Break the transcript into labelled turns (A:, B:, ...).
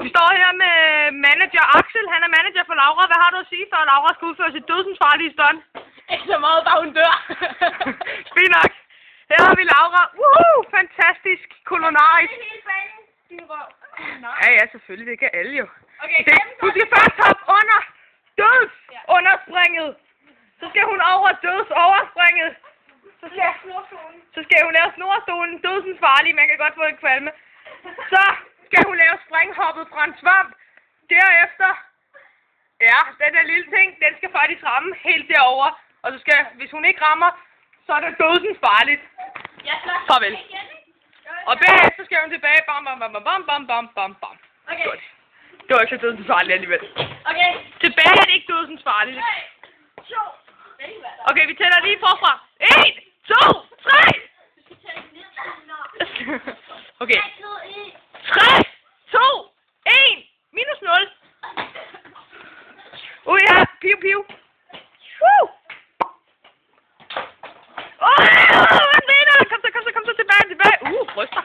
A: Vi står her med manager Axel. Han er manager for Laura. Hvad har du at sige, før Laura skal udføre sit dødsensfarlige stunt?
B: Ikke så meget, bare hun dør.
A: Fint nok. Her har vi Laura. Woohoo! Fantastisk kolonarisk. Ja, ja, selvfølgelig. Det kan alle jo.
B: Okay,
A: Du skal først hoppe under dødsunderspringet. Så skal hun over dødsoverspringet. Så skal hun lave snorstolen. Dødsensfarlig. Man kan godt få en kvalme. Så skal hun lave springhoppet fra en svamp. Derefter, ja, den der lille ting, den skal faktisk ramme helt derover. Og så skal, hvis hun ikke rammer, så er det dødsensfarligt. Farvel. Og bagefter skal hun tilbage. Bam, bam, bam, bam, bam, bam, bam, bam.
B: Okay.
A: Godt. Det var ikke så dødsensfarligt alligevel.
B: Okay.
A: Tilbage er det ikke dødsensfarligt.
B: 3, 2.
A: Okay, vi tæller lige forfra. 1, 2, 3. Okay. 3, 2, 1. Minus 0. Ja, piu, piu. Woo! Han vinder! Kom så tilbage. Bryster.